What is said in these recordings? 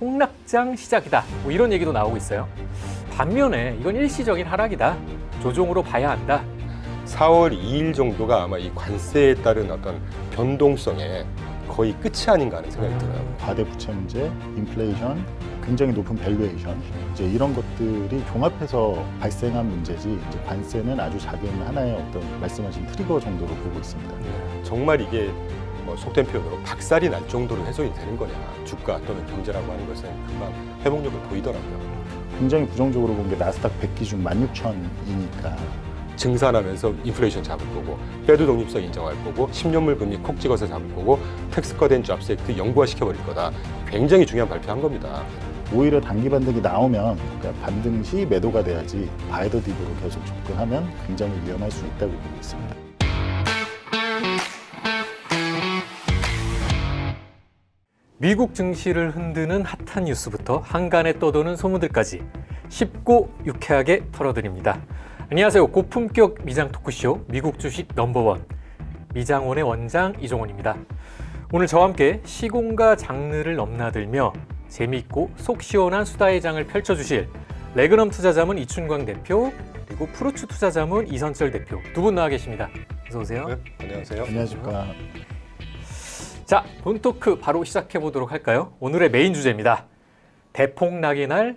폭락장 시작이다. 뭐 이런 얘기도 나오고 있어요. 반면에 이건 일시적인 하락이다. 조정으로 봐야 한다. 4월 2일 정도가 아마 이 관세에 따른 어떤 변동성의 거의 끝이 아닌가 하는 생각이 들어요. 과대 부채 문제, 인플레이션, 굉장히 높은 밸류에이션 이제 이런 것들이 종합해서 발생한 문제지 이제 관세는 아주 작은 하나의 어떤 말씀하신 트리거 정도로 보고 있습니다. 정말 이게 뭐 속된 표현으로 박살이 날 정도로 훼손이 되는 거냐, 주가 또는 경제라고 하는 것은 금방 회복력을 보이더라고요. 굉장히 부정적으로 본 게 나스닥 100 기준 16,000이니까 증산하면서 인플레이션 잡을 거고, 패드 독립성 인정할 거고, 10년물 금리 콕 찍어서 잡을 거고, 텍스커된 잡스 액트 영구화시켜버릴 거다. 굉장히 중요한 발표한 겁니다. 오히려 단기 반등이 나오면 그러니까 반등 시 매도가 돼야지 바이더 딥으로 계속 접근하면 굉장히 위험할 수 있다고 보고 있습니다. 미국 증시를 흔드는 핫한 뉴스부터 한간에 떠도는 소문들까지 쉽고 유쾌하게 털어드립니다. 안녕하세요. 고품격 미장 토크쇼 미국 주식 넘버원 미장원의 원장 이종원입니다. 오늘 저와 함께 시공과 장르를 넘나들며 재미있고 속 시원한 수다의 장을 펼쳐주실 레그넘 투자자문 이춘광 대표 그리고 프루츠 투자자문 이선철 대표 두 분 나와 계십니다. 어서 오세요. 네, 안녕하세요. 안녕하십니까. 자, 본 토크 바로 시작해 보도록 할까요? 오늘의 메인 주제입니다. 대폭락의 날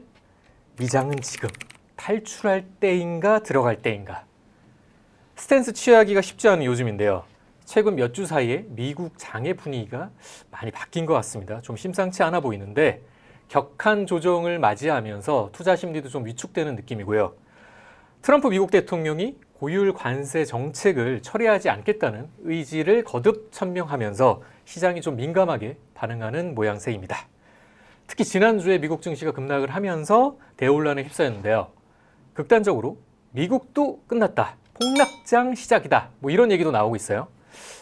미장은 지금 탈출할 때인가 들어갈 때인가. 스탠스 취하기가 쉽지 않은 요즘인데요. 최근 몇 주 사이에 미국 장의 분위기가 많이 바뀐 것 같습니다. 좀 심상치 않아 보이는데 격한 조정을 맞이하면서 투자 심리도 좀 위축되는 느낌이고요. 트럼프 미국 대통령이 고율 관세 정책을 처리하지 않겠다는 의지를 거듭 천명하면서 시장이 좀 민감하게 반응하는 모양새입니다. 특히 지난주에 미국 증시가 급락을 하면서 대혼란에 휩싸였는데요. 극단적으로 미국도 끝났다. 폭락장 시작이다. 뭐 이런 얘기도 나오고 있어요.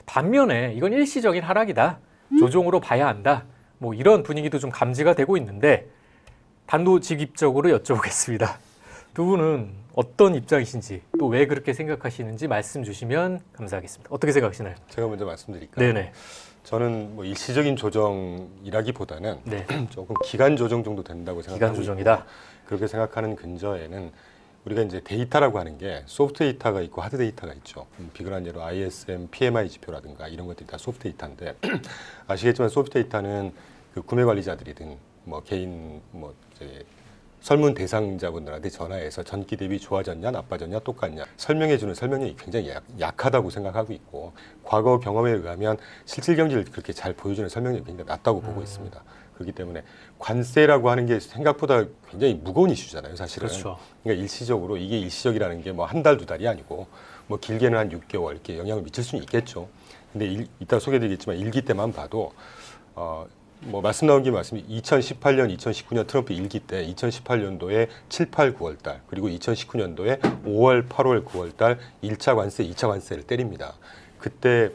반면에 이건 일시적인 하락이다. 조정으로 봐야 한다. 뭐 이런 분위기도 좀 감지가 되고 있는데 단도직입적으로 여쭤보겠습니다. 두 분은 어떤 입장이신지 또 왜 그렇게 생각하시는지 말씀 주시면 감사하겠습니다. 어떻게 생각하시나요? 제가 먼저 말씀드릴까요? 네네. 저는 뭐 일시적인 조정이라기보다는 네. 조금 기간 조정 정도 된다고 생각합니다. 기간 조정이다. 그렇게 생각하는 근저에는 우리가 이제 데이터라고 하는 게 소프트 데이터가 있고 하드 데이터가 있죠. 비근한 예로 ISM, PMI 지표라든가 이런 것들이 다 소프트 데이터인데 아시겠지만 소프트 데이터는 그 구매 관리자들이든 뭐 개인 뭐 이제 설문 대상자분들한테 전화해서 전기 대비 좋아졌냐 나빠졌냐 똑같냐 설명해주는 설명력이 굉장히 약하다고 생각하고 있고 과거 경험에 의하면 실질 경제를 그렇게 잘 보여주는 설명력이 굉장히 낮다고 보고 있습니다. 그렇기 때문에 관세라고 하는 게 생각보다 굉장히 무거운 이슈잖아요, 사실은. 그렇죠. 그러니까 일시적으로 이게 일시적이라는 게 뭐 한 달, 두 달이 아니고 뭐 길게는 한 6개월 이렇게 영향을 미칠 수는 있겠죠. 근데 이따 소개드리겠지만 일기 때만 봐도 뭐 말씀 나온 김에 말씀 2018년, 2019년 트럼프 일기 때 2018년도에 7, 8, 9월 달 그리고 2019년도에 5월, 8월, 9월 달 1차 관세, 2차 관세를 때립니다. 그때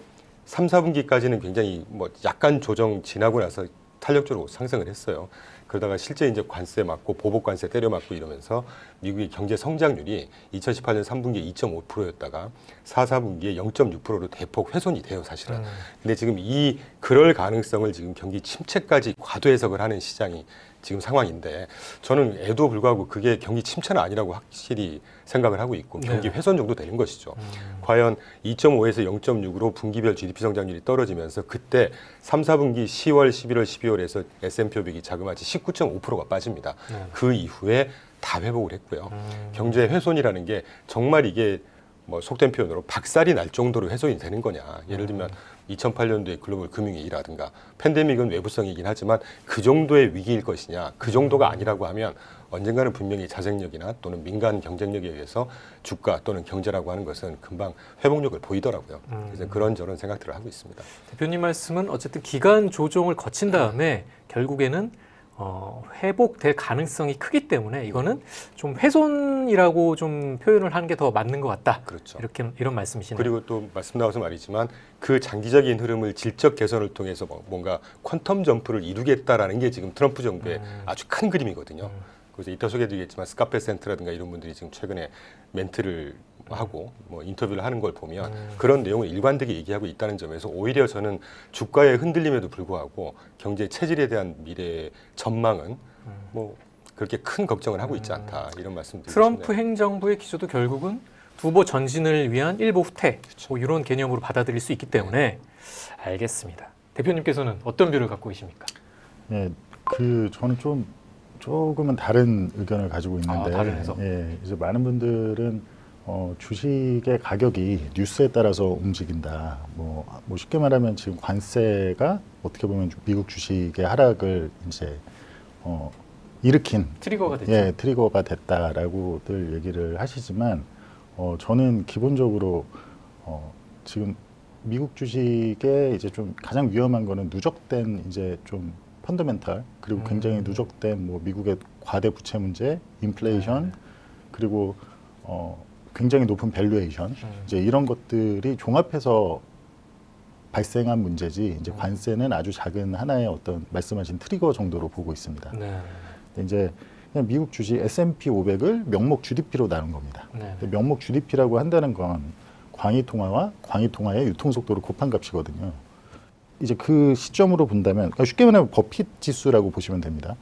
3, 4분기까지는 굉장히 뭐 약간 조정 지나고 나서 탄력적으로 상승을 했어요. 그러다가 실제 이제 관세 맞고 보복 관세 때려 맞고 이러면서 미국의 경제 성장률이 2018년 3분기에 2.5%였다가 4, 4분기에 0.6%로 대폭 훼손이 돼요, 사실은. 근데 지금 그럴 가능성을 지금 경기 침체까지 과도 해석을 하는 시장이 지금 상황인데 저는 애도 불구하고 그게 경기 침체는 아니라고 확실히 생각을 하고 있고 경기 훼손 정도 되는 것이죠. 과연 2.5에서 0.6으로 분기별 GDP 성장률이 떨어지면서 그때 3, 4분기 10월, 11월, 12월에서 S&P 500이 자그마치 19.5%가 빠집니다. 그 이후에 다 회복을 했고요. 경제 훼손이라는 게 정말 이게 뭐 속된 표현으로 박살이 날 정도로 훼손이 되는 거냐. 예를 들면 2008년도에 글로벌 금융위기라든가 팬데믹은 외부성이긴 하지만 그 정도의 위기일 것이냐. 그 정도가 아니라고 하면 언젠가는 분명히 자생력이나 또는 민간 경쟁력에 의해서 주가 또는 경제라고 하는 것은 금방 회복력을 보이더라고요. 그래서 그런저런 생각들을 하고 있습니다. 대표님 말씀은 어쨌든 기간 조정을 거친 다음에 결국에는 회복될 가능성이 크기 때문에 이거는 좀 훼손이라고 좀 표현을 하는 게 더 맞는 것 같다. 그렇죠. 이런 말씀이시네요. 그리고 또 말씀 나와서 말이지만 그 장기적인 흐름을 질적 개선을 통해서 뭔가 퀀텀 점프를 이루겠다라는 게 지금 트럼프 정부의 아주 큰 그림이거든요. 그래서 이따 소개해드리겠지만 스카페 센트라든가 이런 분들이 지금 최근에 멘트를 하고 뭐 인터뷰를 하는 걸 보면 그런 내용을 일관되게 얘기하고 있다는 점에서 오히려 저는 주가의 흔들림에도 불구하고 경제 체질에 대한 미래 전망은 뭐 그렇게 큰 걱정을 하고 있지 않다 이런 말씀 드리고 트럼프 싶네요. 행정부의 기조도 결국은 후보 전진을 위한 일보 후퇴 뭐 이런 개념으로 받아들일 수 있기 때문에 알겠습니다. 대표님께서는 어떤 뷰를 갖고 계십니까? 예, 저는 조금은 다른 의견을 가지고 있는데, 다른 해석. 예, 이제 많은 분들은 주식의 가격이 뉴스에 따라서 움직인다. 뭐 쉽게 말하면 지금 관세가 어떻게 보면 미국 주식의 하락을 이제 일으킨 트리거가 됐죠. 예, 트리거가 됐다라고들 얘기를 하시지만 저는 기본적으로 지금 미국 주식에 이제 좀 가장 위험한 거는 누적된 이제 좀 펀더멘탈 그리고 굉장히 누적된 뭐 미국의 과대 부채 문제, 인플레이션 그리고 굉장히 높은 밸류에이션 이제 이런 것들이 종합해서 발생한 문제지 이제 관세는 아주 작은 하나의 어떤 말씀하신 트리거 정도로 보고 있습니다. 네. 이제 그냥 미국 주식 S&P 500을 명목 GDP로 나눈 겁니다. 네. 근데 명목 GDP라고 한다는 건 광의 통화와 광의 통화의 유통 속도를 곱한 값이거든요. 이제 그 시점으로 본다면 그러니까 쉽게 말하면 버핏 지수라고 보시면 됩니다.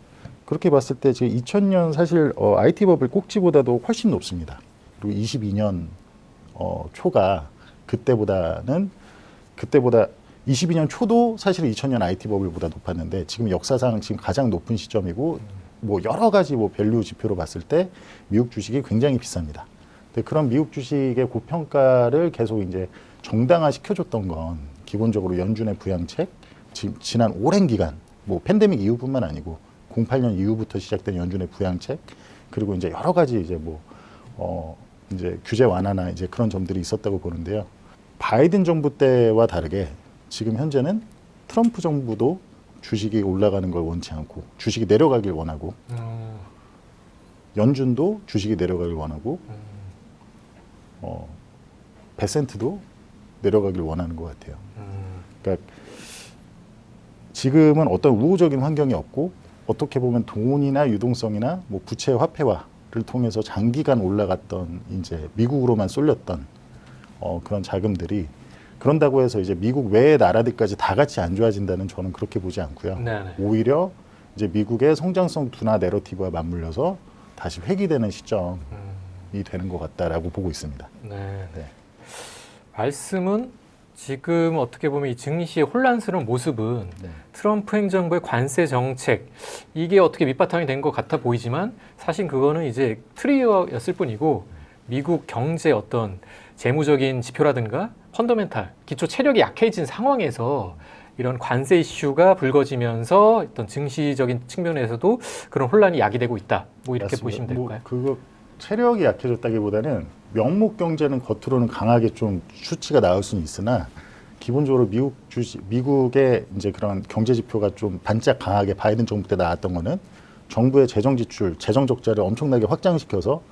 그렇게 봤을 때 지금 2000년 사실 IT 버블 꼭지보다도 훨씬 높습니다. 그리고 22년 초가 그때보다 22년 초도 사실 2000년 IT 버블보다 높았는데 지금 역사상 지금 가장 높은 시점이고 뭐 여러 가지 뭐 밸류 지표로 봤을 때 미국 주식이 굉장히 비쌉니다. 근데 그런 미국 주식의 고평가를 계속 이제 정당화 시켜줬던 건 기본적으로 연준의 부양책, 지난 오랜 기간, 뭐 팬데믹 이후뿐만 아니고 08년 이후부터 시작된 연준의 부양책, 그리고 이제 여러 가지 이제 이제 규제 완화나 이제 그런 점들이 있었다고 보는데요. 바이든 정부 때와 다르게 지금 현재는 트럼프 정부도 주식이 올라가는 걸 원치 않고 주식이 내려가길 원하고 연준도 주식이 내려가길 원하고 베센트도 내려가길 원하는 것 같아요. 그러니까 지금은 어떤 우호적인 환경이 없고 어떻게 보면 돈이나 유동성이나 뭐 부채 화폐화를 통해서 장기간 올라갔던 이제 미국으로만 쏠렸던 그런 자금들이 그런다고 해서 이제 미국 외의 나라들까지 다 같이 안 좋아진다는 저는 그렇게 보지 않고요. 네네. 오히려 이제 미국의 성장성 둔화 내러티브와 맞물려서 다시 회귀되는 시점이 되는 것 같다라고 보고 있습니다. 네. 네. 말씀은 지금 어떻게 보면 이 증시의 혼란스러운 모습은 네. 트럼프 행정부의 관세 정책 이게 어떻게 밑바탕이 된 것 같아 보이지만 사실 그거는 이제 트리거였을 뿐이고 미국 경제 어떤 재무적인 지표라든가 펀더멘탈 기초 체력이 약해진 상황에서 이런 관세 이슈가 불거지면서 어떤 증시적인 측면에서도 그런 혼란이 야기되고 있다. 뭐 이렇게 맞습니다. 보시면 될까요? 그거 체력이 약해졌다기보다는 명목 경제는 겉으로는 강하게 좀 수치가 나올 수는 있으나 기본적으로 미국의 이제 그런 경제 지표가 좀 반짝 강하게 바이든 정부 때 나왔던 거는 정부의 재정 지출, 재정 적자를 엄청나게 확장시켜서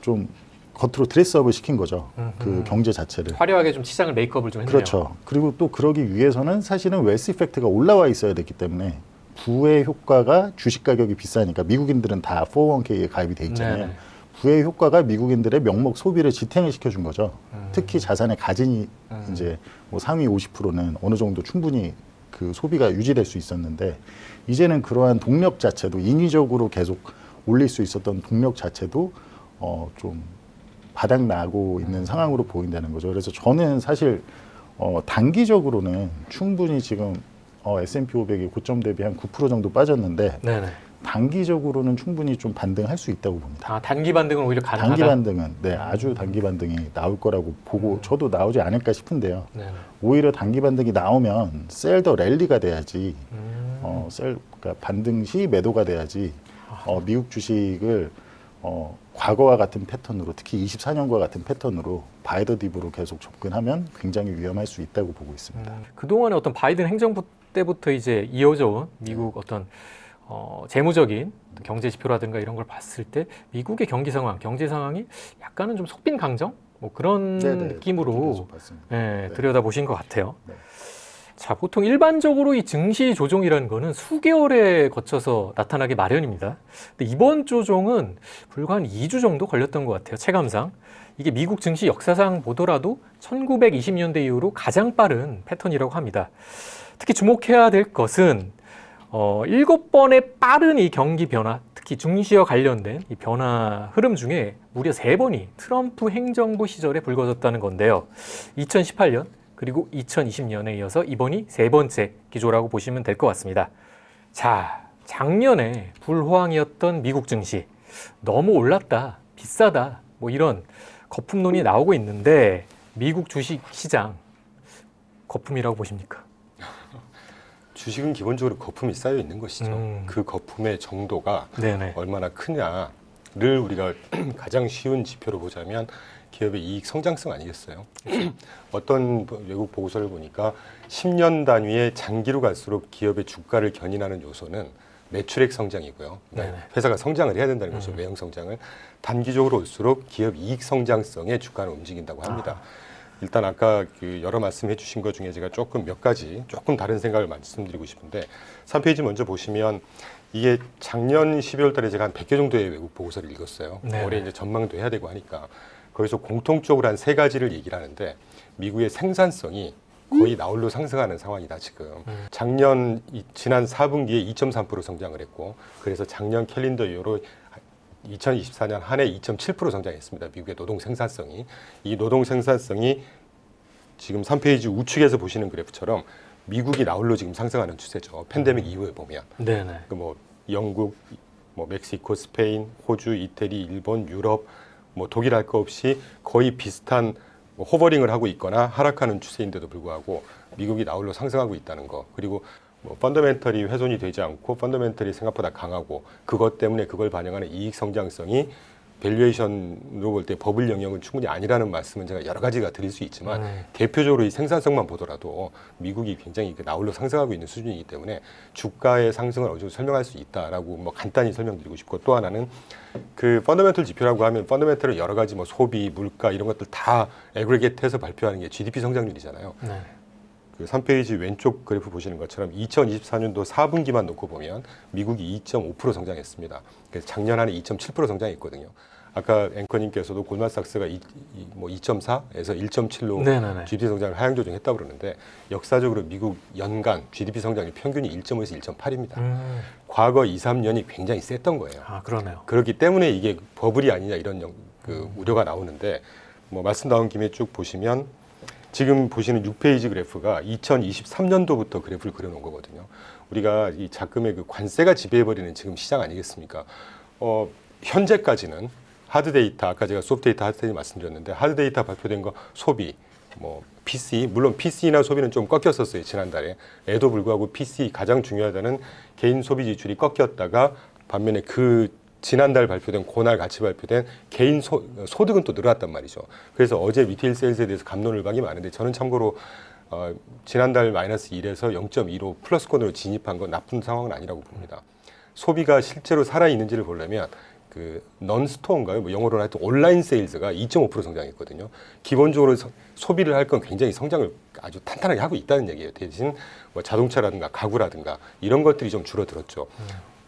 좀 겉으로 드레스업을 시킨 거죠. 그 경제 자체를. 화려하게 좀 시장을 메이크업을 좀 했네요. 그렇죠. 그리고 또 그러기 위해서는 사실은 웨스 이펙트가 올라와 있어야 됐기 때문에 부의 효과가 주식 가격이 비싸니까 미국인들은 다 401k에 가입이 돼 있잖아요. 네네. 부의 효과가 미국인들의 명목 소비를 지탱을 시켜준 거죠. 특히 자산의 가진이 이제 뭐 상위 50%는 어느 정도 충분히 그 소비가 유지될 수 있었는데 이제는 그러한 동력 자체도 인위적으로 계속 올릴 수 있었던 동력 자체도 좀 바닥나고 있는 상황으로 보인다는 거죠. 그래서 저는 사실 단기적으로는 충분히 지금 S&P 500이 고점 대비 한 9% 정도 빠졌는데 네네. 단기적으로는 충분히 좀 반등할 수 있다고 봅니다. 단기 반등은 오히려 가능하다. 단기 반등은 네, 아주 단기 반등이 나올 거라고 보고 저도 나오지 않을까 싶은데요. 네네. 오히려 단기 반등이 나오면 셀 더 랠리가 돼야지 그러니까 반등 시 매도가 돼야지 미국 주식을 과거와 같은 패턴으로 특히 24년과 같은 패턴으로 바이더 딥으로 계속 접근하면 굉장히 위험할 수 있다고 보고 있습니다. 그동안의 어떤 바이든 행정부 때부터 이제 이어져 온 미국 어떤 재무적인 경제 지표라든가 이런 걸 봤을 때 미국의 경제 상황이 약간은 좀 속빈 강정 뭐 그런 네네, 느낌으로 봤습니다. 예, 네. 들여다보신 것 같아요. 네. 자, 보통 일반적으로 이 증시 조정이라는 거는 수개월에 거쳐서 나타나기 마련입니다. 근데 이번 조정은 불과 한 2주 정도 걸렸던 것 같아요. 체감상. 이게 미국 증시 역사상 보더라도 1920년대 이후로 가장 빠른 패턴이라고 합니다. 특히 주목해야 될 것은 7번의 빠른 이 경기 변화, 특히 증시와 관련된 이 변화 흐름 중에 무려 3번이 트럼프 행정부 시절에 불거졌다는 건데요. 2018년 그리고 2020년에 이어서 이번이 3번째 기조라고 보시면 될 것 같습니다. 자, 작년에 불호황이었던 미국 증시 너무 올랐다, 비싸다 뭐 이런 거품론이 나오고 있는데 미국 주식 시장 거품이라고 보십니까? 주식은 기본적으로 거품이 쌓여 있는 것이죠. 그 거품의 정도가 네네. 얼마나 크냐를 우리가 가장 쉬운 지표로 보자면 기업의 이익 성장성 아니겠어요? 어떤 외국 보고서를 보니까 10년 단위의 장기로 갈수록 기업의 주가를 견인하는 요소는 매출액 성장이고요. 그러니까 회사가 성장을 해야 된다는 거죠. 외형 성장을. 단기적으로 올수록 기업 이익 성장성의 주가는 움직인다고 합니다. 일단 아까 그 여러 말씀해 주신 것 중에 제가 조금 몇 가지 조금 다른 생각을 말씀드리고 싶은데 3페이지 먼저 보시면 이게 작년 12월 달에 제가 한 100개 정도의 외국 보고서를 읽었어요. 네. 올해 이제 전망도 해야 되고 하니까 거기서 공통적으로 한 3가지를 얘기를 하는데 미국의 생산성이 거의 나홀로 상승하는 상황이다 지금. 작년 지난 4분기에 2.3% 성장을 했고 그래서 작년 캘린더 이후로 2024년 한 해 2.7% 성장했습니다. 미국의 노동 생산성이. 이 노동 생산성이 지금 3페이지 우측에서 보시는 그래프처럼 미국이 나홀로 지금 상승하는 추세죠. 팬데믹 이후에 보면. 네네. 뭐 영국, 뭐 멕시코, 스페인, 호주, 이태리, 일본, 유럽, 뭐 독일 할 거 없이 거의 비슷한 뭐 호버링을 하고 있거나 하락하는 추세인데도 불구하고 미국이 나홀로 상승하고 있다는 거. 그리고 뭐 펀더멘털이 훼손이 되지 않고 펀더멘털이 생각보다 강하고 그것 때문에 그걸 반영하는 이익 성장성이 밸류에이션으로 볼 때 버블 영역은 충분히 아니라는 말씀은 제가 여러 가지가 드릴 수 있지만 대표적으로 이 생산성만 보더라도 미국이 굉장히 나홀로 상승하고 있는 수준이기 때문에 주가의 상승을 어느 정도 설명할 수 있다라고 뭐 간단히 설명드리고 싶고 또 하나는 그 펀더멘털 지표라고 하면 펀더멘털을 여러 가지 뭐 소비, 물가 이런 것들 다 애그리게이트해서 발표하는 게 GDP 성장률이잖아요. 네. 그 3페이지 왼쪽 그래프 보시는 것처럼 2024년도 4분기만 놓고 보면 미국이 2.5% 성장했습니다. 그래서 작년 한 해 2.7% 성장했거든요. 아까 앵커님께서도 골드만삭스가 2.4에서 1.7로 네네네. GDP 성장을 하향 조정했다고 그러는데 역사적으로 미국 연간 GDP 성장률 평균이 1.5에서 1.8입니다. 과거 2, 3년이 굉장히 셌던 거예요. 아, 그러네요. 그렇기 때문에 이게 버블이 아니냐 이런 우려가 나오는데 뭐 말씀 나온 김에 쭉 보시면 지금 보시는 6페이지 그래프가 2023년도부터 그래프를 그려놓은 거거든요. 우리가 이 자금의 그 관세가 지배해버리는 지금 시장 아니겠습니까? 현재까지는 하드 데이터, 아까 제가 소프트 데이터, 하드 데이터 말씀드렸는데 하드 데이터 발표된 거 소비, 뭐 PC, 물론 PC나 소비는 좀 꺾였었어요. 지난달에. 에도 불구하고 PC 가장 중요하다는 개인 소비 지출이 꺾였다가 반면에 그 지난달 발표된 그날 같이 발표된 개인 소득은 또 늘어났단 말이죠. 그래서 어제 리테일 세일즈에 대해서 갑론을박이 많은데 저는 참고로 지난달 마이너스 1에서 0.25 플러스권으로 진입한 건 나쁜 상황은 아니라고 봅니다. 소비가 실제로 살아있는지를 보려면 그 넌스토어인가요? 뭐 영어로는 하여튼 온라인 세일즈가 2.5% 성장했거든요. 기본적으로 소비를 할 건 굉장히 성장을 아주 탄탄하게 하고 있다는 얘기예요. 대신 뭐 자동차라든가 가구라든가 이런 것들이 좀 줄어들었죠.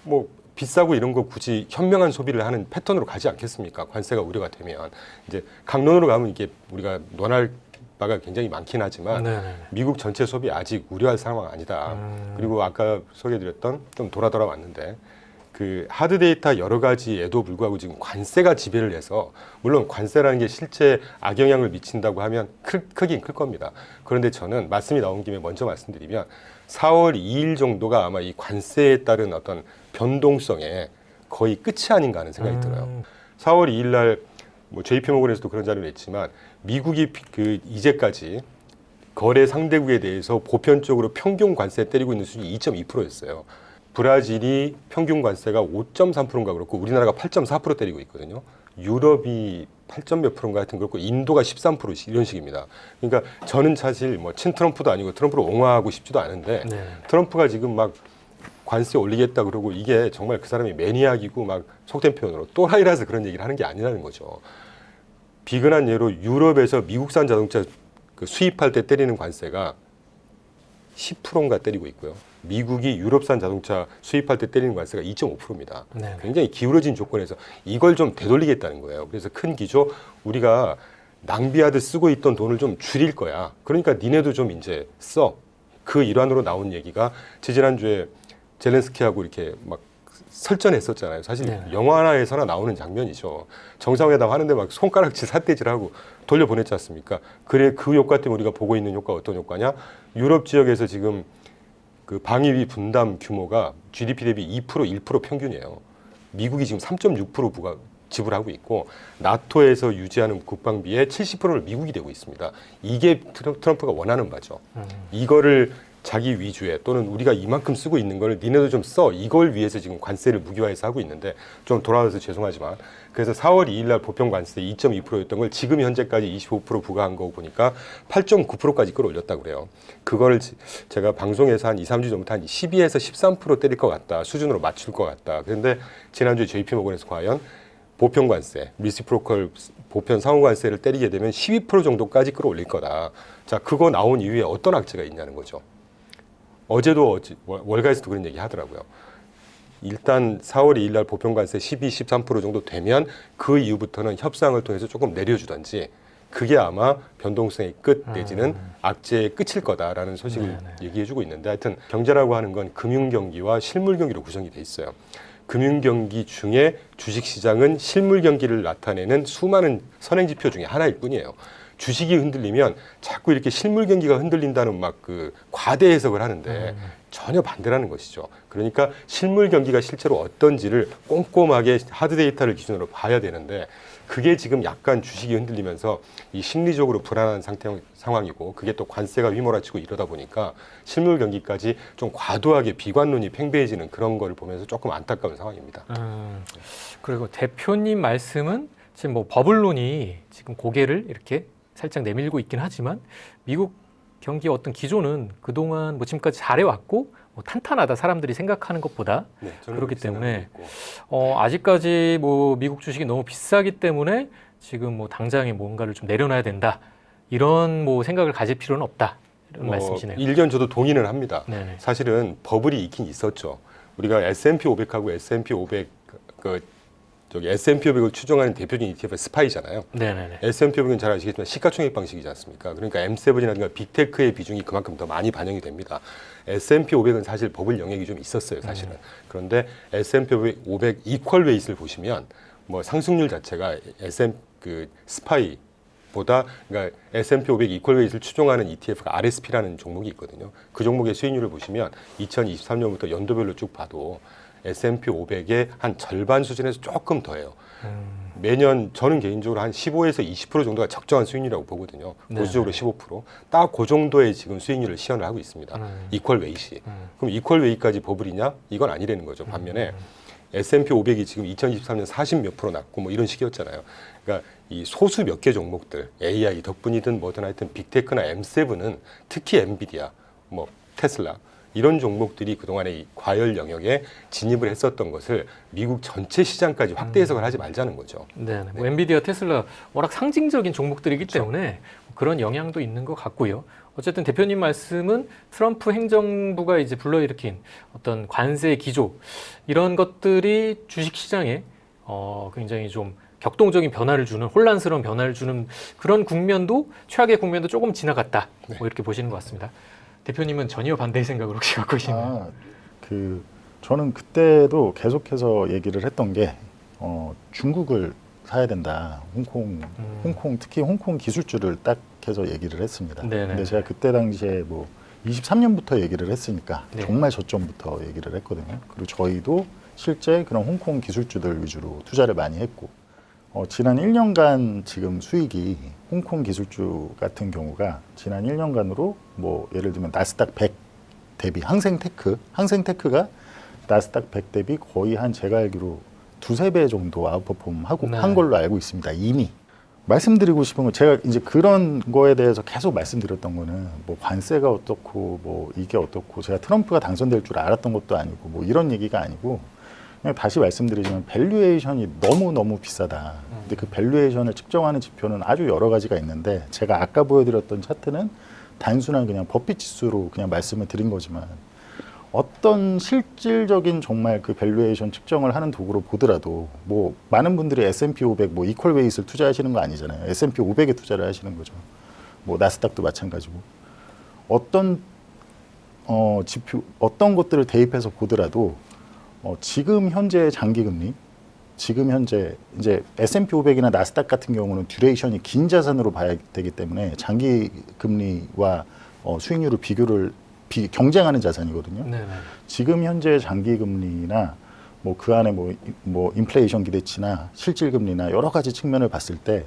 뭐 비싸고 이런 거 굳이 현명한 소비를 하는 패턴으로 가지 않겠습니까? 관세가 우려가 되면 이제 강론으로 가면 이게 우리가 논할 바가 굉장히 많긴 하지만 네네. 미국 전체 소비 아직 우려할 상황 아니다. 그리고 아까 소개해드렸던 좀 돌아 왔는데 그 하드 데이터 여러 가지에도 불구하고 지금 관세가 지배를 해서 물론 관세라는 게 실제 악영향을 미친다고 하면 크긴 클 겁니다. 그런데 저는 말씀이 나온 김에 먼저 말씀드리면 4월 2일 정도가 아마 이 관세에 따른 어떤 변동성의 거의 끝이 아닌가 하는 생각이 들어요. 4월 2일 날 뭐 JP모건에서도 그런 자료를 냈지만 미국이 그 이제까지 거래 상대국에 대해서 보편적으로 평균 관세 때리고 있는 수준이 2.2%였어요. 브라질이 평균 관세가 5.3%인가 그렇고 우리나라가 8.4% 때리고 있거든요. 유럽이 8점 몇 프로인가 하여튼 그렇고 인도가 13% 이런 식입니다. 그러니까 저는 사실 뭐 친트럼프도 아니고 트럼프를 옹호하고 싶지도 않은데 네. 트럼프가 지금 막 관세 올리겠다 그러고 이게 정말 그 사람이 매니악이고 막 속된 표현으로 또라이라서 그런 얘기를 하는 게 아니라는 거죠. 비근한 예로 유럽에서 미국산 자동차 그 수입할 때 때리는 관세가 10%인가 때리고 있고요. 미국이 유럽산 자동차 수입할 때 때리는 관세가 2.5%입니다. 네. 굉장히 기울어진 조건에서 이걸 좀 되돌리겠다는 거예요. 그래서 큰 기조 우리가 낭비하듯 쓰고 있던 돈을 좀 줄일 거야. 그러니까 니네도 좀 이제 써. 그 일환으로 나온 얘기가 지난주에 젤렌스키하고 이렇게 막 설전했었잖아요. 사실 네. 영화에서나 나오는 장면이죠. 정상회담 하는데 막 손가락질 삿대질하고 돌려보냈지 않습니까? 그래 그 효과 때문에 우리가 보고 있는 효과 어떤 효과냐? 유럽 지역에서 지금 그 방위비 분담 규모가 GDP 대비 2% 1% 평균이에요. 미국이 지금 3.6% 지불하고 있고 나토에서 유지하는 국방비의 70%를 미국이 되고 있습니다. 이게 트럼프가 원하는 바죠. 이거를 자기 위주의 또는 우리가 이만큼 쓰고 있는 걸 니네도 좀 써. 이걸 위해서 지금 관세를 무기화해서 하고 있는데 좀 돌아와서 죄송하지만 그래서 4월 2일 날 보편 관세 2.2%였던 걸 지금 현재까지 25% 부과한 거 보니까 8.9%까지 끌어올렸다고 그래요. 그거를 제가 방송에서 한 2, 3주 전부터 한 12에서 13% 때릴 것 같다. 수준으로 맞출 것 같다. 그런데 지난주에 JP모건에서 과연 보편 관세, 리시프로컬 보편 상호 관세를 때리게 되면 12% 정도까지 끌어올릴 거다. 자, 그거 나온 이후에 어떤 악재가 있냐는 거죠. 어제도 월가에서도 그런 얘기 하더라고요. 일단 4월 2일 날 보편 관세 12, 13% 정도 되면 그 이후부터는 협상을 통해서 조금 내려주던지 그게 아마 변동성의 끝 내지는 악재의 끝일 거다라는 소식을 얘기해주고 있는데 하여튼 경제라고 하는 건 금융 경기와 실물 경기로 구성이 돼 있어요. 금융 경기 중에 주식 시장은 실물 경기를 나타내는 수많은 선행 지표 중에 하나일 뿐이에요. 주식이 흔들리면 자꾸 이렇게 실물 경기가 흔들린다는 막 그 과대 해석을 하는데 전혀 반대라는 것이죠. 그러니까 실물 경기가 실제로 어떤지를 꼼꼼하게 하드 데이터를 기준으로 봐야 되는데 그게 지금 약간 주식이 흔들리면서 이 심리적으로 불안한 상황이고 그게 또 관세가 휘몰아치고 이러다 보니까 실물 경기까지 좀 과도하게 비관론이 팽배해지는 그런 거를 보면서 조금 안타까운 상황입니다. 그리고 대표님 말씀은 지금 뭐 버블론이 지금 고개를 이렇게 살짝 내밀고 있긴 하지만 미국 경기의 어떤 기조는 그동안 뭐 지금까지 잘해왔고 뭐 탄탄하다 사람들이 생각하는 것보다 네, 저는 그렇기 그렇게 때문에 생각하고 아직까지 뭐 미국 주식이 너무 비싸기 때문에 지금 뭐 당장에 뭔가를 좀 내려놔야 된다 이런 뭐 생각을 가질 필요는 없다 이런 말씀이시네요. 일견 저도 동의는 합니다. 네네. 사실은 버블이 있긴 있었죠. 우리가 S&P 500하고 S&P 500 S&P 500을 추정하는 대표적인 ETF가 스파이잖아요. 네네네. S&P 500은 잘 아시겠지만 시가총액 방식이지 않습니까? 그러니까 M7이라든가 빅테크의 비중이 그만큼 더 많이 반영이 됩니다. S&P 500은 사실 버블 영역이 좀 있었어요, 사실은. 그런데 S&P 500 이퀄 웨이트를 보시면 뭐 상승률 자체가 스파이 보다 그러니까 S&P 500 이퀄 웨이트를 추종하는 ETF가 RSP라는 종목이 있거든요. 그 종목의 수익률을 보시면 2023년부터 연도별로 쭉 봐도 S&P 500의 한 절반 수준에서 조금 더해요. 매년 저는 개인적으로 한 15에서 20% 정도가 적정한 수익률이라고 보거든요. 보수적으로 15%. 딱 그 정도의 지금 수익률을 시현을 하고 있습니다. 이퀄 웨이시. 그럼 이퀄 웨이까지 버블이냐? 이건 아니라는 거죠. 반면에 S&P 500이 지금 2023년 40 몇 프로 났고 뭐 이런 식이었잖아요. 그러니까 이 소수 몇 개 종목들, AI 덕분이든 뭐든 하여튼 빅테크나 M7은 특히 엔비디아, 뭐 테슬라 이런 종목들이 그동안에 이 과열 영역에 진입을 했었던 것을 미국 전체 시장까지 확대 해석을 하지 말자는 거죠. 네. 뭐 엔비디아, 테슬라 워낙 상징적인 종목들이기 때문에 그런 영향도 있는 것 같고요. 어쨌든 대표님 말씀은 트럼프 행정부가 이제 불러일으킨 어떤 관세 기조 이런 것들이 주식 시장에 굉장히 좀 격동적인 변화를 주는 혼란스러운 변화를 주는 그런 국면도 최악의 국면도 조금 지나갔다. 뭐 이렇게 보시는 것 같습니다. 대표님은 전혀 반대의 생각을 혹시 갖고 계시나요? 저는 그때도 계속해서 얘기를 했던 게 중국을 사야 된다. 홍콩 특히 홍콩 기술주를 딱 해서 얘기를 했습니다. 네네. 근데 제가 그때 당시에 뭐 23년부터 얘기를 했으니까 네. 정말 저점부터 얘기를 했거든요. 그리고 저희도 실제 그런 홍콩 기술주들 위주로 투자를 많이 했고 지난 1년간 지금 수익이 홍콩 기술주 같은 경우가 지난 1년간으로 뭐 예를 들면 나스닥 100 대비 항생테크가 나스닥 100 대비 거의 한 제가 알기로 두세 배 정도 아웃퍼폼 하고 네. 한 걸로 알고 있습니다. 이미. 말씀드리고 싶은 건 제가 이제 그런 거에 대해서 계속 말씀드렸던 거는 뭐 관세가 어떻고 뭐 이게 어떻고 제가 트럼프가 당선될 줄 알았던 것도 아니고 뭐 이런 얘기가 아니고 그냥 다시 말씀드리지만 밸류에이션이 너무 비싸다. 근데 그 밸류에이션을 측정하는 지표는 아주 여러 가지가 있는데 제가 아까 보여드렸던 차트는 단순한 그냥 버핏 지수로 그냥 말씀을 드린 거지만 어떤 실질적인 정말 그 밸류에이션 측정을 하는 도구로 보더라도 뭐 많은 분들이 S&P 500 뭐 이퀄 웨이트를 투자하시는 거 아니잖아요. S&P 500에 투자를 하시는 거죠. 뭐 나스닥도 마찬가지고 어떤 지표 어떤 것들을 대입해서 보더라도 지금 현재 장기 금리 지금 현재 이제 S&P 500이나 나스닥 같은 경우는 듀레이션이 긴 자산으로 봐야 되기 때문에 장기 금리와 수익률을 경쟁하는 자산이거든요. 네네. 지금 현재 장기 금리나 뭐 그 안에 뭐 인플레이션 기대치나 실질 금리나 여러 가지 측면을 봤을 때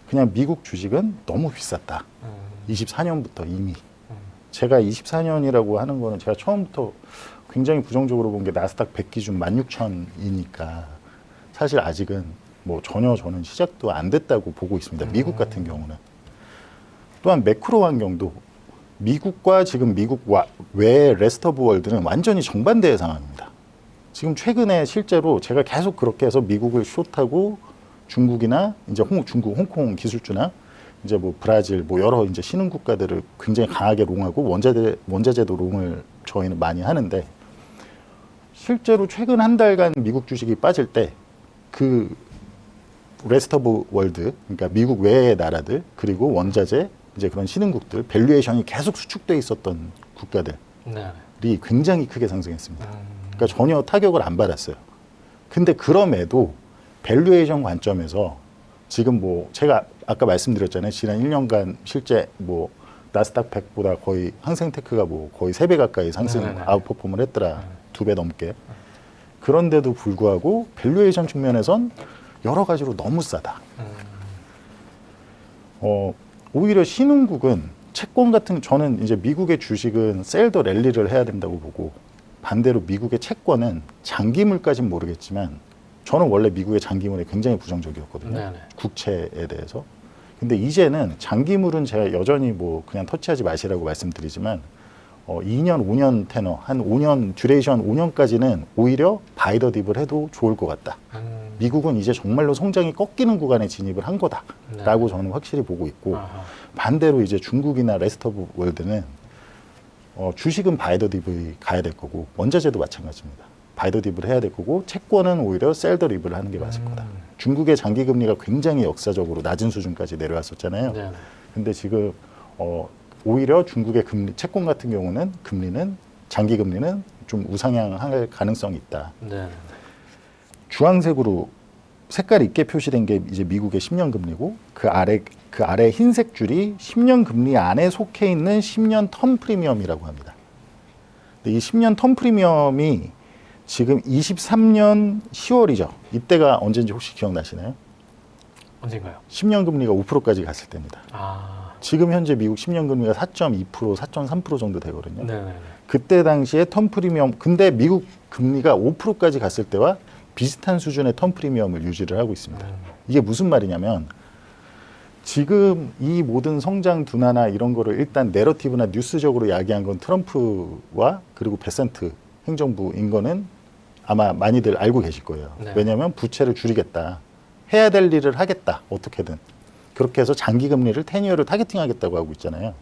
그냥 미국 주식은 너무 비쌌다. 24년부터 이미 제가 24년이라고 하는 거는 제가 처음부터 굉장히 부정적으로 본 게 나스닥 100 기준 16,000이니까 사실 아직은 뭐 전혀 저는 시작도 안 됐다고 보고 있습니다. 미국 같은 경우는. 또한 매크로 환경도 미국과 지금 미국 외 레스트 오브 월드는 완전히 정반대의 상황입니다. 지금 최근에 실제로 제가 계속 그렇게 해서 미국을 숏하고 중국이나 이제 중국, 홍콩 기술주나 이제 뭐 브라질 뭐 여러 이제 신흥 국가들을 굉장히 강하게 롱하고 원자재도 롱을 저희는 많이 하는데 실제로 최근 한 달간 미국 주식이 빠질 때 그 레스트 오브 월드 그러니까 미국 외의 나라들 그리고 원자재 이제 그런 신흥국들 밸류에이션이 계속 수축돼 있었던 국가들이 네. 굉장히 크게 상승했습니다. 그러니까 전혀 타격을 안 받았어요. 근데 그럼에도 밸류에이션 관점에서 지금 뭐 제가 아까 말씀드렸잖아요. 지난 1년간 실제 뭐 나스닥 100보다 거의 항생테크가 뭐 거의 3배 가까이 상승 아웃퍼폼을 했더라. 2배 넘게. 그런데도 불구하고 밸류에이션 측면에선 여러 가지로 너무 싸다. 오히려 신흥국은 채권 같은 저는 이제 미국의 주식은 셀더 랠리를 해야 된다고 보고 반대로 미국의 채권은 장기물까지는 모르겠지만 저는 원래 미국의 장기물에 굉장히 부정적이었거든요. 네네. 국채에 대해서. 근데 이제는 장기물은 제가 여전히 뭐 그냥 터치하지 마시라고 말씀드리지만 2년, 5년 테너, 한 5년, 듀레이션 5년까지는 오히려 바이더 딥을 해도 좋을 것 같다. 미국은 이제 정말로 성장이 꺾이는 구간에 진입을 한 거다라고 저는 확실히 보고 있고 반대로 이제 중국이나 레스트 오브 월드는 주식은 바이더 딥이 가야 될 거고 원자재도 마찬가지입니다. 바이더 딥을 해야 될 거고 채권은 오히려 셀더 딥을 하는 게 맞을 거다. 중국의 장기 금리가 굉장히 역사적으로 낮은 수준까지 내려왔었잖아요. 네. 근데 지금 오히려 중국의 금리 채권 같은 경우는 금리는 장기 금리는 좀 우상향할 가능성이 있다. 네. 주황색으로 색깔 있게 표시된 게 이제 미국의 10년 금리고 그 아래 흰색 줄이 10년 금리 안에 속해 있는 10년 텀 프리미엄이라고 합니다. 근데 이 10년 텀 프리미엄이 지금 23년 10월이죠. 이때가 언제인지 혹시 기억나시나요? 언젠가요? 10년 금리가 5%까지 갔을 때입니다. 지금 현재 미국 10년 금리가 4.2%, 4.3% 정도 되거든요. 네네. 그때 당시에 텀 프리미엄, 근데 미국 금리가 5%까지 갔을 때와 비슷한 수준의 텀 프리미엄을 유지를 하고 있습니다. 이게 무슨 말이냐면 지금 이 모든 성장 둔화나 이런 거를 일단 내러티브나 뉴스적으로 야기한 건 트럼프와 그리고 베센트 행정부인 거는 아마 많이들 알고 계실 거예요. 네. 왜냐하면 부채를 줄이겠다. 해야 될 일을 하겠다. 어떻게든. 그렇게 해서 장기 금리를 10이어를 타겟팅하겠다고 하고 있잖아요.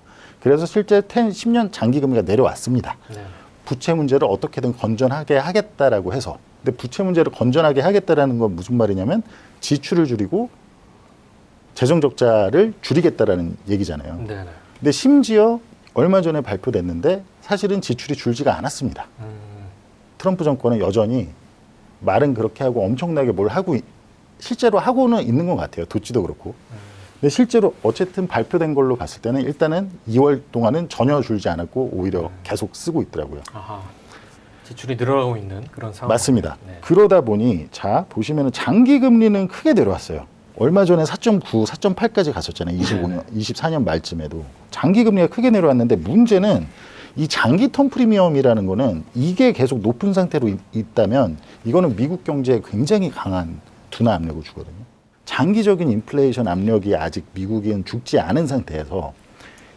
그래서 실제 10년 장기 금리가 내려왔습니다. 네. 부채 문제를 어떻게든 건전하게 하겠다라고 해서. 근데 부채 문제를 건전하게 하겠다라는 건 무슨 말이냐면 지출을 줄이고 재정 적자를 줄이겠다라는 얘기잖아요. 네네. 근데 심지어 얼마 전에 발표됐는데 사실은 지출이 줄지가 않았습니다. 트럼프 정권은 여전히 말은 그렇게 하고 엄청나게 뭘 하고 실제로 하고는 있는 것 같아요. 도치도 그렇고. 근데 실제로 어쨌든 발표된 걸로 봤을 때는 일단은 2월 동안은 전혀 줄지 않았고 오히려 계속 쓰고 있더라고요. 아하. 지출이 늘어나고 있는 그런 상황. 맞습니다. 네. 그러다 보니 자 보시면은 장기 금리는 크게 내려왔어요. 얼마 전에 4.9, 4.8까지 갔었잖아요. 24년 말쯤에도 장기 금리가 크게 내려왔는데 문제는 이 장기 텀 프리미엄이라는 거는 이게 계속 높은 상태로 있다면 이거는 미국 경제에 굉장히 강한 둔화 압력을 주거든요. 장기적인 인플레이션 압력이 아직 미국은 죽지 않은 상태에서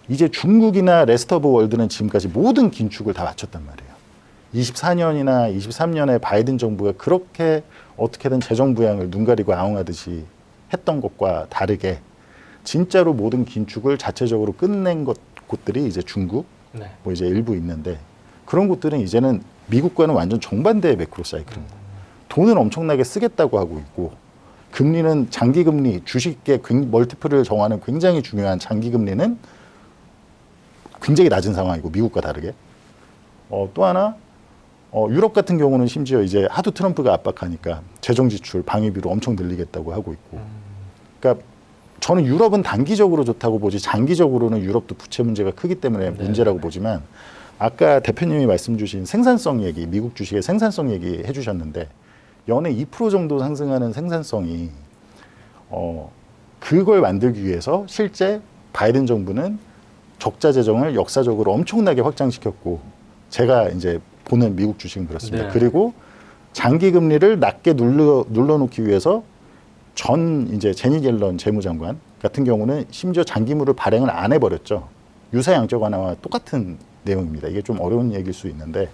이제 중국이나 레스트 오브 월드는 지금까지 모든 긴축을 다 마쳤단 말이에요. 24년이나 23년에 바이든 정부가 그렇게 어떻게든 재정 부양을 눈 가리고 아웅하듯이 했던 것과 다르게 진짜로 모든 긴축을 자체적으로 끝낸 것 곳들이 이제 중국, 네. 뭐 이제 일부 있는데 그런 곳들은 이제는 미국과는 완전 정반대의 매크로 사이클입니다. 돈을 엄청나게 쓰겠다고 하고 있고 금리는 장기 금리, 주식의 멀티플을 정하는 굉장히 중요한 장기 금리는 굉장히 낮은 상황이고 미국과 다르게 또 하나 유럽 같은 경우는 심지어 이제 하도 트럼프가 압박하니까 재정 지출 방위비로 엄청 늘리겠다고 하고 있고 그러니까 저는 유럽은 단기적으로 좋다고 보지 장기적으로는 유럽도 부채 문제가 크기 때문에 문제라고 보지만 아까 대표님이 말씀 주신 생산성 얘기, 미국 주식의 생산성 얘기 해주셨는데 연에 2% 정도 상승하는 생산성이 그걸 만들기 위해서 실제 바이든 정부는 적자 재정을 역사적으로 엄청나게 확장시켰고 제가 이제 보는 미국 주식은 그렇습니다. 네. 그리고 장기 금리를 낮게 눌러놓기 위해서 전 이제 제니 옐런 재무장관 같은 경우는 심지어 장기물을 발행을 안 해버렸죠. 유사 양적 완화와 똑같은 내용입니다. 이게 좀 어려운 얘기일 수 있는데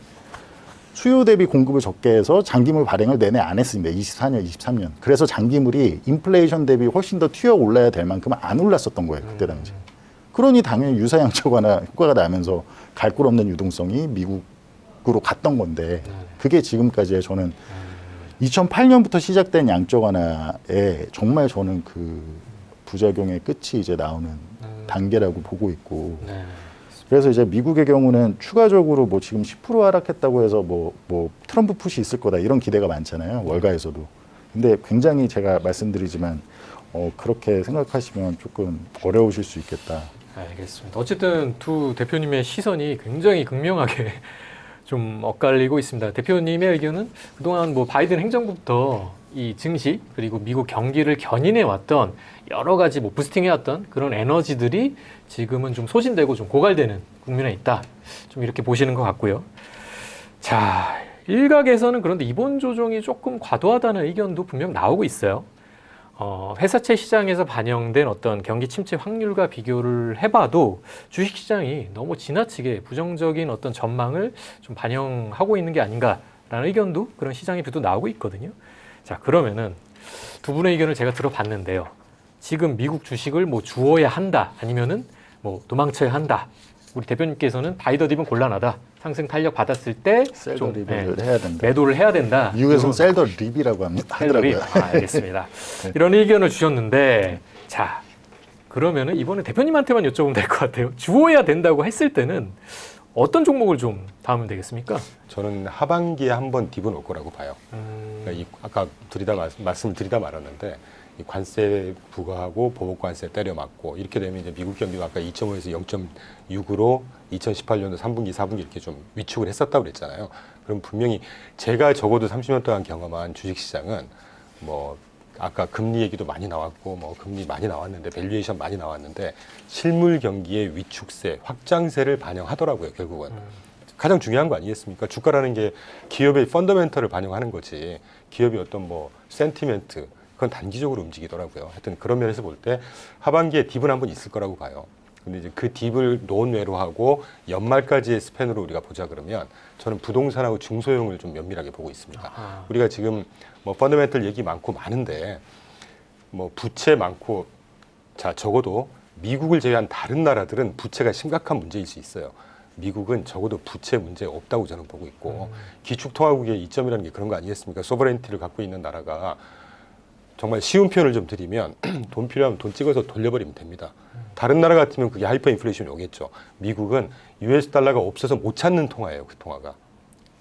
수요 대비 공급을 적게 해서 장기물 발행을 내내 안 했습니다. 24년, 23년. 그래서 장기물이 인플레이션 대비 훨씬 더 튀어 올라야 될 만큼 안 올랐었던 거예요. 그때 당시. 그러니 당연히 유사 양적 완화 효과가 나면서 갈 곳 없는 유동성이 미국으로 갔던 건데 그게 지금까지의 저는 2008년부터 시작된 양적 완화에 정말 저는 그 부작용의 끝이 이제 나오는 단계라고 보고 있고 네. 그래서 이제 미국의 경우는 추가적으로 뭐 지금 10% 하락했다고 해서 뭐 트럼프 푸시 있을 거다 이런 기대가 많잖아요. 월가에서도. 근데 굉장히 제가 말씀드리지만 그렇게 생각하시면 조금 어려우실 수 있겠다. 알겠습니다. 어쨌든 두 대표님의 시선이 굉장히 극명하게 좀 엇갈리고 있습니다. 대표님의 의견은 그동안 뭐 바이든 행정부부터 이 증시 그리고 미국 경기를 견인해 왔던 여러 가지 뭐 부스팅해 왔던 그런 에너지들이 지금은 좀 소진되고 좀 고갈되는 국면에 있다. 좀 이렇게 보시는 것 같고요. 자, 일각에서는 그런데 이번 조정이 조금 과도하다는 의견도 분명 나오고 있어요. 회사채 시장에서 반영된 어떤 경기 침체 확률과 비교를 해봐도 주식시장이 너무 지나치게 부정적인 어떤 전망을 좀 반영하고 있는 게 아닌가라는 의견도 그런 시장의 뷰도 나오고 있거든요. 자, 그러면은 두 분의 의견을 제가 들어봤는데요. 지금 미국 주식을 뭐 주어야 한다, 아니면은 뭐 도망쳐야 한다. 우리 대표님께서는 바이더딥은 곤란하다. 상승 탄력 받았을 때 셀더 좀 립을 해야 된다. 매도를 해야 된다. 미국에서는 셀더 립이라고 합니다. 셀더립. 하더라고요. 알겠습니다. 네. 이런 의견을 주셨는데, 자, 그러면은 이번에 대표님한테만 여쭤보면 될 것 같아요. 주어야 된다고 했을 때는 어떤 종목을 좀 담으면 되겠습니까? 저는 하반기에 한번 딥은 올 거라고 봐요. 그러니까 아까 말씀을 드리다 말았는데 이 관세 부과하고 보복 관세 때려 맞고 이렇게 되면 이제 미국 경기가 아까 2.5에서 0.6으로 2018년도 3분기, 4분기 이렇게 좀 위축을 했었다고 그랬잖아요. 그럼 분명히 제가 적어도 30년 동안 경험한 주식시장은 뭐 아까 금리 얘기도 많이 나왔고 뭐 금리 많이 나왔는데 밸류에이션 많이 나왔는데 실물 경기의 위축세, 확장세를 반영하더라고요. 결국은. 가장 중요한 거 아니겠습니까? 주가라는 게 기업의 펀더멘털을 반영하는 거지. 기업의 어떤 뭐 센티멘트 그건 단기적으로 움직이더라고요. 하여튼 그런 면에서 볼 때 하반기에 딥은 한번 있을 거라고 봐요. 근데 이제 그 딥을 논외로 하고 연말까지의 스팬으로 우리가 보자 그러면 저는 부동산하고 중소형을 좀 면밀하게 보고 있습니다. 아하. 우리가 지금 뭐 펀더멘털 얘기 많고 많은데 뭐 부채 많고 자 적어도 미국을 제외한 다른 나라들은 부채가 심각한 문제일 수 있어요. 미국은 적어도 부채 문제 없다고 저는 보고 있고 기축통화국의 이점이라는 게 그런 거 아니겠습니까? 소버레인티를 갖고 있는 나라가 정말 쉬운 표현을 좀 드리면 돈 필요하면 돈 찍어서 돌려버리면 됩니다. 다른 나라 같으면 그게 하이퍼 인플레이션이 오겠죠. 미국은 US 달러가 없어서 못 찾는 통화예요. 그 통화가.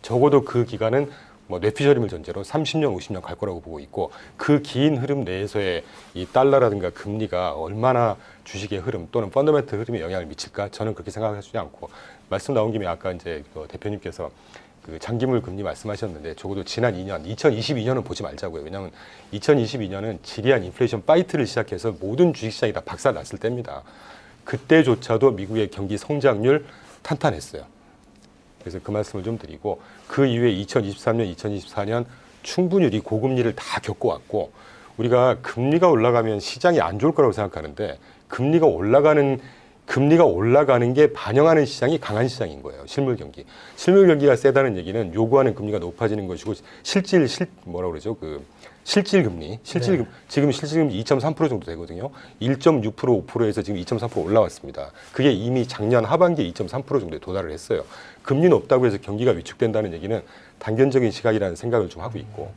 적어도 그 기간은 뭐 뇌피저림을 전제로 30년, 50년 갈 거라고 보고 있고 그 긴 흐름 내에서의 이 달러라든가 금리가 얼마나 주식의 흐름 또는 펀더멘털 흐름에 영향을 미칠까 저는 그렇게 생각하지 않고 말씀 나온 김에 아까 이제 그 대표님께서 그 장기물 금리 말씀하셨는데 적어도 지난 2년, 2022년은 보지 말자고요. 왜냐하면 2022년은 지리한 인플레이션 파이트를 시작해서 모든 주식시장이 다 박살났을 때입니다. 그때조차도 미국의 경기 성장률 탄탄했어요. 그래서 그 말씀을 좀 드리고 그 이후에 2023년, 2024년 충분히 우리 고금리를 다 겪어왔고 우리가 금리가 올라가면 시장이 안 좋을 거라고 생각하는데 금리가 올라가는 금리가 올라가는 게 반영하는 시장이 강한 시장인 거예요. 실물 경기. 실물 경기가 세다는 얘기는 요구하는 금리가 높아지는 것이고 뭐라 그러죠? 그 실질 금리. 지금 실질 금리 2.3% 정도 되거든요. 1.6% 5%에서 지금 2.3% 올라왔습니다. 그게 이미 작년 하반기에 2.3% 정도에 도달을 했어요. 금리 높다고 해서 경기가 위축된다는 얘기는 단견적인 시각이라는 생각을 좀 하고 있고,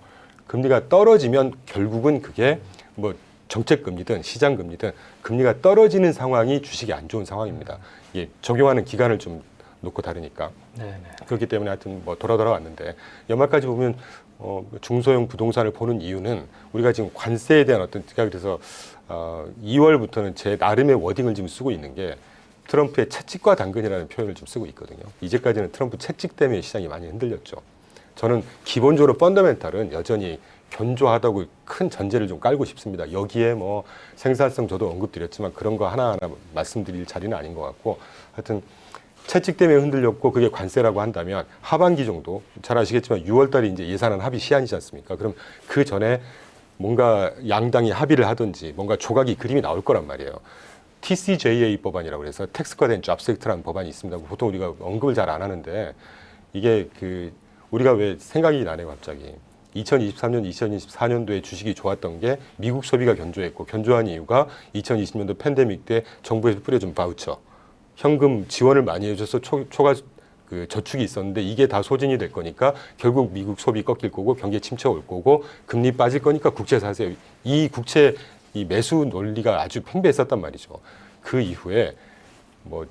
금리가 떨어지면 결국은 그게 뭐 정책금리든 시장금리든 금리가 떨어지는 상황이 주식이 안 좋은 상황입니다. 이게 적용하는 기간을 좀 놓고 다르니까. 네네. 그렇기 때문에 하여튼 뭐 돌아왔는데, 연말까지 보면 중소형 부동산을 보는 이유는 우리가 지금 관세에 대한 어떤, 그래서 2월부터는 제 나름의 워딩을 지금 쓰고 있는 게 트럼프의 채찍과 당근이라는 표현을 좀 쓰고 있거든요. 이제까지는 트럼프 채찍 때문에 시장이 많이 흔들렸죠. 저는 기본적으로 펀더멘탈은 여전히 견조하다고 큰 전제를 좀 깔고 싶습니다. 여기에 뭐 생산성 저도 언급드렸지만 그런 거 하나하나 말씀드릴 자리는 아닌 것 같고, 하여튼 채찍 때문에 흔들렸고 그게 관세라고 한다면 하반기 정도, 잘 아시겠지만 6월 달이 이제 예산안 합의 시한이지 않습니까? 그럼 그 전에 뭔가 양당이 합의를 하든지 뭔가 조각이 그림이 나올 거란 말이에요. TCJA 법안이라고 해서 텍스과된 잡섹트라는 법안이 있습니다. 보통 우리가 언급을 잘 안 하는데, 이게 우리가 왜 생각이 나네요, 갑자기. 2023년, 2024년도에 주식이 좋았던 게 미국 소비가 견조했고, 견조한 이유가 2020년도 팬데믹 때 정부에서 뿌려준 바우처, 현금 지원을 많이 해줘서 초과 저축이 있었는데 이게 다 소진이 될 거니까 결국 미국 소비 꺾일 거고 경기 침체 올 거고 금리 빠질 거니까 국채 사세요. 이 국채 매수 논리가 아주 팽배했었단 말이죠. 그 이후에 뭐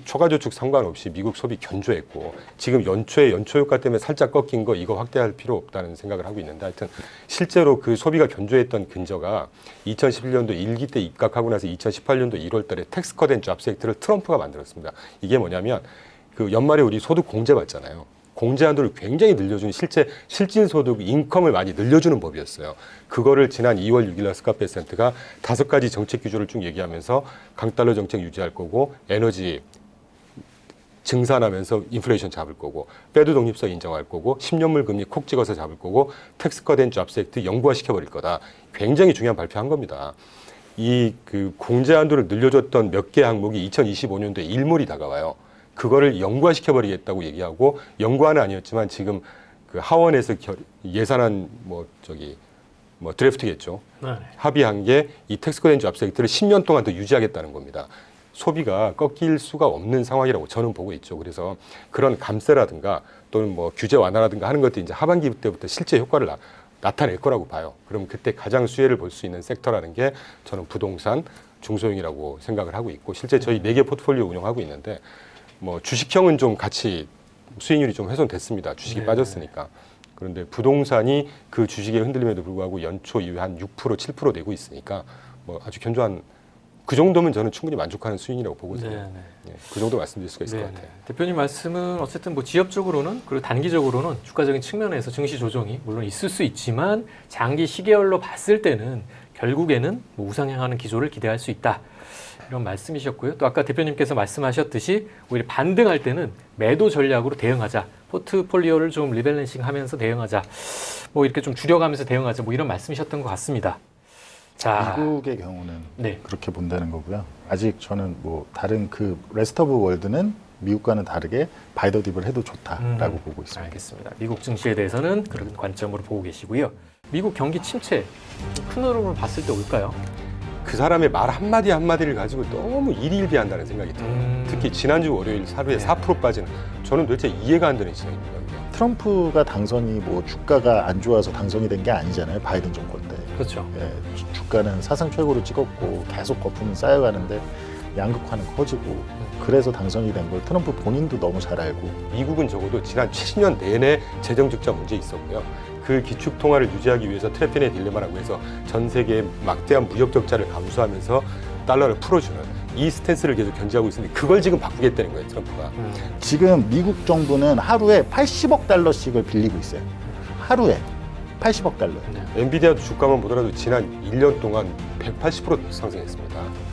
초과 저축 상관없이 미국 소비 견조했고, 지금 연초 효과 때문에 살짝 꺾인 거 이거 확대할 필요 없다는 생각을 하고 있는데, 하여튼 실제로 그 소비가 견조했던 근저가 2011년도 1기 때 입각하고 나서 2018년도 1월 달에 텍스커된 잡스 액트를 트럼프가 만들었습니다. 이게 뭐냐면 그 연말에 우리 소득 공제 받잖아요. 공제 한도를 굉장히 늘려주는, 실질 소득 인컴을 많이 늘려주는 법이었어요. 그거를 지난 2월 6일 날 스캇 베센트가 5가지 정책 기조를 쭉 얘기하면서 강달러 정책 유지할 거고, 에너지 증산하면서 인플레이션 잡을 거고, 페드 독립서 인정할 거고, 10년물 금리 콕 찍어서 잡을 거고, 텍스커된 잡스 액트 영구화 시켜버릴 거다. 굉장히 중요한 발표한 겁니다. 그 공제 한도를 늘려줬던 몇 개 항목이 2025년도에 일몰이 다가와요. 그거를 영구화시켜버리겠다고 얘기하고, 영구화는 아니었지만 지금 그 하원에서 예산안 드래프트겠죠. 네. 합의한 게 이 텍스커된 잡스 액트를 10년 동안 더 유지하겠다는 겁니다. 소비가 꺾일 수가 없는 상황이라고 저는 보고 있죠. 그래서 그런 감세라든가 또는 뭐 규제 완화라든가 하는 것들이 이제 하반기 때부터 실제 효과를 나타낼 거라고 봐요. 그럼 그때 가장 수혜를 볼 수 있는 섹터라는 게 저는 부동산, 중소형이라고 생각을 하고 있고, 실제 저희 4개 포트폴리오 운영하고 있는데, 뭐 주식형은 좀 같이 수익률이 좀 훼손됐습니다. 주식이 빠졌으니까. 그런데 부동산이 그 주식의 흔들림에도 불구하고 연초 이후에 한 6%, 7% 내고 있으니까 뭐 아주 견조한, 그 정도면 저는 충분히 만족하는 수익이라고 보거든요. 네, 그 정도 말씀드릴 수가 있을 것 같아요. 대표님 말씀은 어쨌든 뭐 지역적으로는, 그리고 단기적으로는 주가적인 측면에서 증시 조정이 물론 있을 수 있지만 장기 시계열로 봤을 때는 결국에는 뭐 우상향하는 기조를 기대할 수 있다. 이런 말씀이셨고요. 또 아까 대표님께서 말씀하셨듯이 오히려 반등할 때는 매도 전략으로 대응하자. 포트폴리오를 좀 리밸런싱하면서 대응하자. 뭐 이렇게 좀 줄여가면서 대응하자. 뭐 이런 말씀이셨던 것 같습니다. 자, 미국의 경우는 네. 그렇게 본다는 거고요. 아직 저는 뭐 다른 그 레스트 오브 월드는 미국과는 다르게 바이더 딥을 해도 좋다라고 보고 있습니다. 알겠습니다. 미국 증시에 대해서는 그런 관점으로 보고 계시고요. 미국 경기 침체 큰 흐름으로 봤을 때 올까요? 그 사람의 말 한마디 한마디를 가지고 너무 일희일비한다는 생각이 들어요. 특히 지난주 월요일 하루에 4% 빠지는, 저는 도대체 이해가 안 되는 시장입니다. 트럼프가 당선이 뭐 주가가 안 좋아서 당선이 된 게 아니잖아요. 바이든 정권 때. 그렇죠. 예, 주가는 사상 최고로 찍었고 계속 거품은 쌓여가는데 양극화는 커지고, 그래서 당선이 된 걸 트럼프 본인도 너무 잘 알고. 미국은 적어도 지난 70년 내내 재정 적자 문제 있었고요. 그 기축 통화를 유지하기 위해서 트래핀의 딜레마라고 해서 전 세계의 막대한 무역 적자를 감수하면서 달러를 풀어주는 이 스탠스를 계속 견지하고 있는데, 그걸 지금 바꾸겠다는 거예요, 트럼프가. 지금 미국 정부는 하루에 80억 달러씩을 빌리고 있어요. 하루에 80억 달러. 엔비디아 주가만 보더라도 지난 1년 동안 180% 상승했습니다.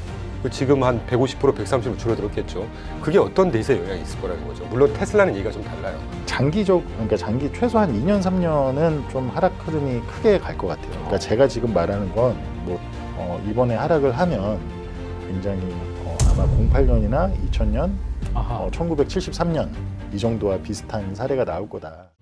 지금 한 150%, 130% 줄어들었겠죠. 그게 어떤 데이터에 영향이 있을 거라는 거죠. 물론 테슬라는 얘기가 좀 달라요. 그러니까 장기 최소한 2년, 3년은 좀 하락 흐름이 크게 갈 것 같아요. 그러니까 제가 지금 말하는 건 뭐 이번에 하락을 하면 굉장히 아마 08년이나 2000년, 아하. 1973년 이 정도와 비슷한 사례가 나올 거다.